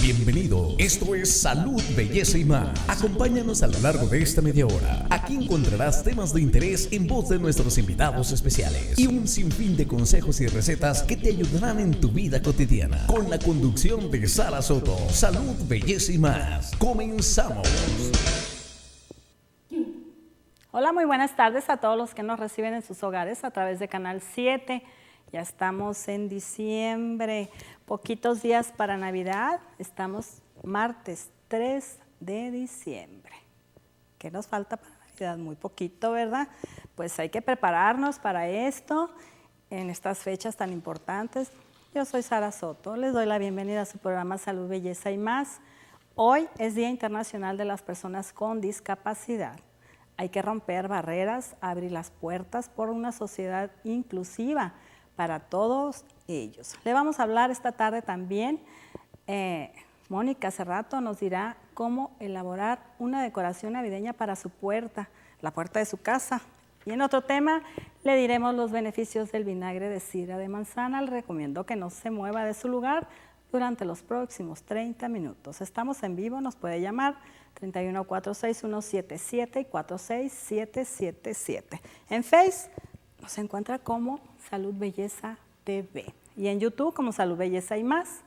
Bienvenido. Esto es Salud, Belleza y Más. Acompáñanos a lo largo de esta media hora. Aquí encontrarás temas de interés en voz de nuestros invitados especiales y un sinfín de consejos y recetas que te ayudarán en tu vida cotidiana. Con la conducción de Sara Soto. Salud, Belleza y Más. Comenzamos. Hola, muy buenas tardes a todos los que nos reciben en sus hogares a través de Canal 7. Ya estamos en diciembre, poquitos días para Navidad. Estamos martes 3 de diciembre. ¿Qué nos falta para Navidad? Muy poquito, ¿verdad? Pues hay que prepararnos para esto en estas fechas tan importantes. Yo soy Sara Soto, les doy la bienvenida a su programa Salud, Belleza y Más. Hoy es Día Internacional de las Personas con Discapacidad. Hay que romper barreras, abrir las puertas por una sociedad inclusiva para todos ellos. Le vamos a hablar esta tarde también. Mónica hace rato nos dirá cómo elaborar una decoración navideña para su puerta, la puerta de su casa. Y en otro tema le diremos los beneficios del vinagre de sidra de manzana. Le recomiendo que no se mueva de su lugar durante los próximos 30 minutos. Estamos en vivo, nos puede llamar 3146-177 y 46777. En Face nos encuentra como Salud Belleza TV y en YouTube como Salud Belleza y Más.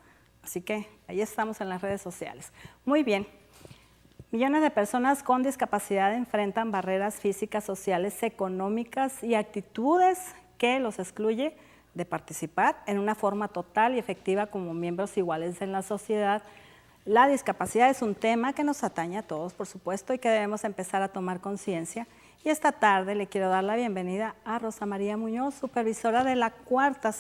Así que ahí estamos en las redes sociales. Muy bien. Millones de personas con discapacidad enfrentan barreras físicas, sociales, económicas y actitudes que los excluye de participar en una forma total y efectiva como miembros iguales en la sociedad. La discapacidad es un tema que nos atañe a todos, por supuesto, y que debemos empezar a tomar conciencia. Y esta tarde le quiero dar la bienvenida a Rosa María Muñoz, supervisora de la cuarta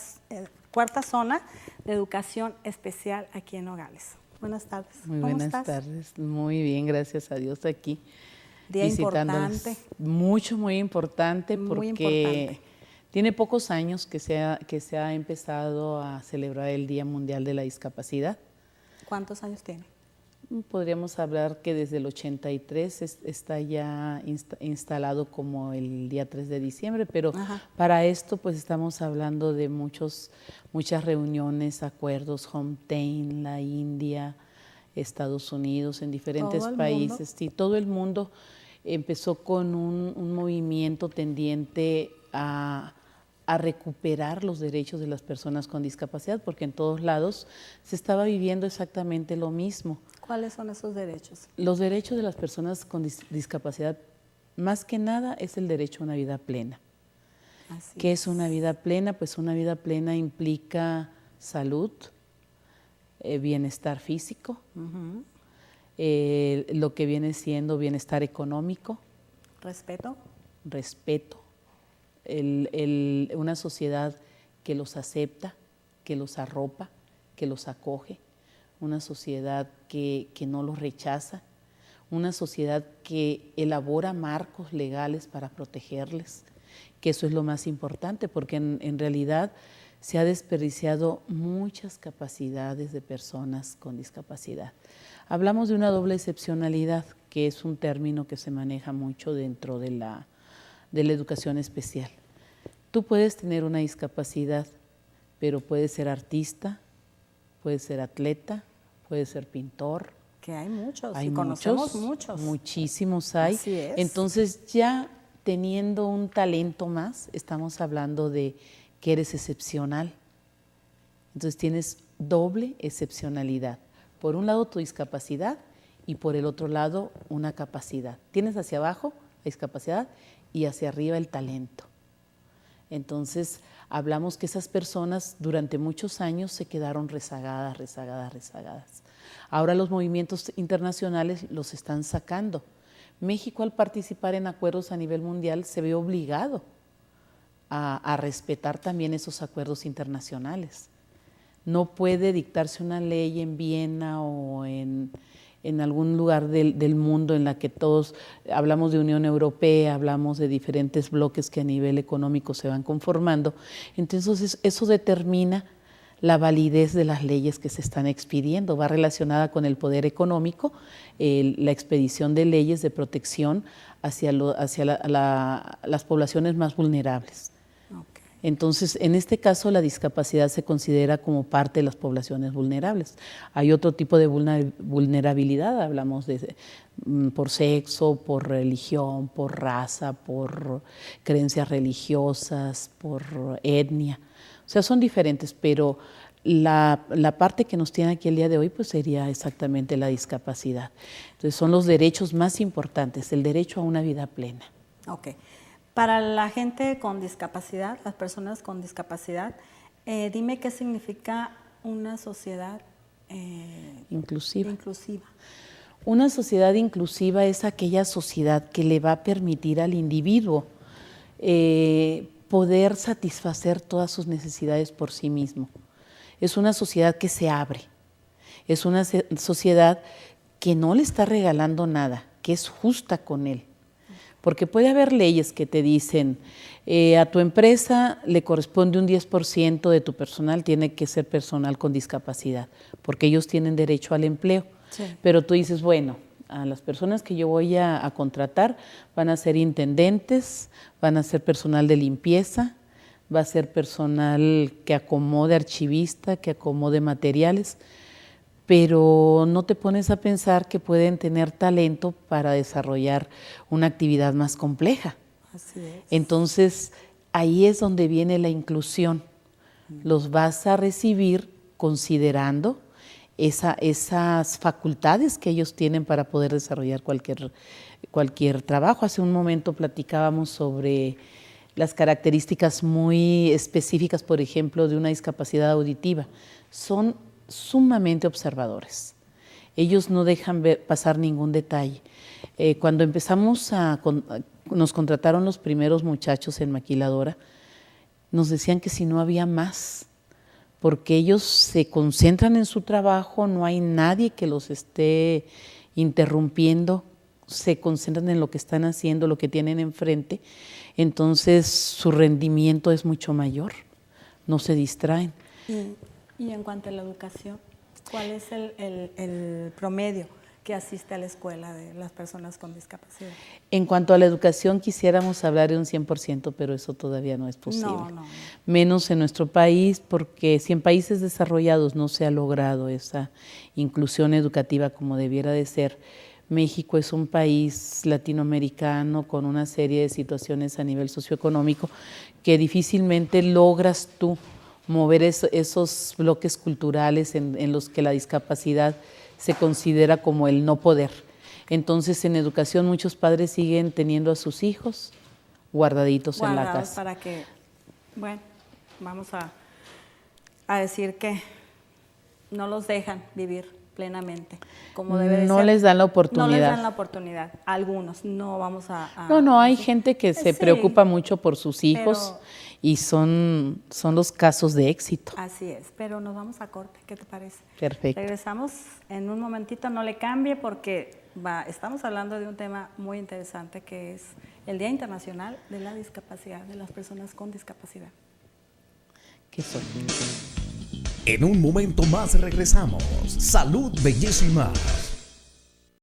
zona de educación especial aquí en Nogales. Buenas tardes. Muy buenas tardes. Muy bien, gracias a Dios aquí. Día importante. Muy importante porque muy importante. Tiene pocos años que se ha empezado a celebrar el Día Mundial de la Discapacidad. ¿Cuántos años tiene? Podríamos hablar que desde el 83 está ya instalado como el día 3 de diciembre, pero para esto pues estamos hablando de muchas reuniones, acuerdos, Hometown, la India, Estados Unidos, en diferentes países. Sí, todo el mundo empezó con un movimiento tendiente a recuperar los derechos de las personas con discapacidad, porque en todos lados se estaba viviendo exactamente lo mismo. ¿Cuáles son esos derechos? Los derechos de las personas con discapacidad, más que nada, es el derecho a una vida plena. ¿Qué es una vida plena? Pues una vida plena implica salud, bienestar físico, lo que viene siendo bienestar económico. Respeto. Una sociedad que los acepta, que los arropa, que los acoge, una sociedad que no los rechaza, una sociedad que elabora marcos legales para protegerles, que eso es lo más importante, porque en realidad se ha desperdiciado muchas capacidades de personas con discapacidad. Hablamos de una doble excepcionalidad, que es un término que se maneja mucho dentro de la educación especial. Tú puedes tener una discapacidad, pero puedes ser artista, puedes ser atleta, puedes ser pintor. Que hay muchos, hay conocemos muchos. Muchísimos hay. Así es. Entonces ya teniendo un talento más, estamos hablando de que eres excepcional. Entonces tienes doble excepcionalidad. Por un lado tu discapacidad y por el otro lado una capacidad. Tienes hacia abajo la discapacidad y hacia arriba el talento. Entonces, hablamos que esas personas durante muchos años se quedaron rezagadas. Ahora los movimientos internacionales los están sacando. México, al participar en acuerdos a nivel mundial, se ve obligado a respetar también esos acuerdos internacionales. No puede dictarse una ley en Viena o en algún lugar del mundo en la que todos hablamos de Unión Europea, hablamos de diferentes bloques que a nivel económico se van conformando. Entonces eso determina la validez de las leyes que se están expidiendo. Va relacionada con el poder económico, la expedición de leyes de protección hacia las poblaciones más vulnerables. Entonces, en este caso, la discapacidad se considera como parte de las poblaciones vulnerables. Hay otro tipo de vulnerabilidad, hablamos de por sexo, por religión, por raza, por creencias religiosas, por etnia. O sea, son diferentes, pero la parte que nos tiene aquí el día de hoy pues sería exactamente la discapacidad. Entonces, son los derechos más importantes, el derecho a una vida plena. Ok. Para la gente con discapacidad, las personas con discapacidad, dime qué significa una sociedad inclusiva. Una sociedad inclusiva es aquella sociedad que le va a permitir al individuo poder satisfacer todas sus necesidades por sí mismo. Es una sociedad que se abre, es una sociedad que no le está regalando nada, que es justa con él. Porque puede haber leyes que te dicen, a tu empresa le corresponde un 10% de tu personal, tiene que ser personal con discapacidad, porque ellos tienen derecho al empleo. Sí. Pero tú dices, bueno, a las personas que yo voy a contratar van a ser intendentes, van a ser personal de limpieza, va a ser personal que acomode archivista, que acomode materiales, pero no te pones a pensar que pueden tener talento para desarrollar una actividad más compleja. Así es. Entonces, ahí es donde viene la inclusión. Los vas a recibir considerando esas facultades que ellos tienen para poder desarrollar cualquier trabajo. Hace un momento platicábamos sobre las características muy específicas, por ejemplo, de una discapacidad auditiva. Son sumamente observadores. Ellos no dejan pasar ningún detalle. Cuando empezamos nos contrataron los primeros muchachos en maquiladora, nos decían que si no había más, porque ellos se concentran en su trabajo, no hay nadie que los esté interrumpiendo, se concentran en lo que están haciendo, lo que tienen enfrente, entonces su rendimiento es mucho mayor, no se distraen. Y en cuanto a la educación, ¿cuál es el promedio que asiste a la escuela de las personas con discapacidad? En cuanto a la educación, quisiéramos hablar de un 100%, pero eso todavía no es posible. No. Menos en nuestro país, porque si en países desarrollados no se ha logrado esa inclusión educativa como debiera de ser, México es un país latinoamericano con una serie de situaciones a nivel socioeconómico que difícilmente logras tú mover esos bloques culturales en los que la discapacidad se considera como el no poder. Entonces, en educación muchos padres siguen teniendo a sus hijos guardaditos en la casa. Para que, bueno, vamos a decir que no los dejan vivir plenamente como debe de ser. No les dan la oportunidad. No les dan la oportunidad. Algunos, no vamos a No, hay gente que se preocupa mucho por sus hijos, pero, y son los casos de éxito. Así es, pero nos vamos a corte, ¿qué te parece? Perfecto. Regresamos en un momentito, no le cambie porque estamos hablando de un tema muy interesante que es el Día Internacional de la Discapacidad, de las personas con discapacidad. ¿Qué son? En un momento más regresamos. Salud, belleza y más.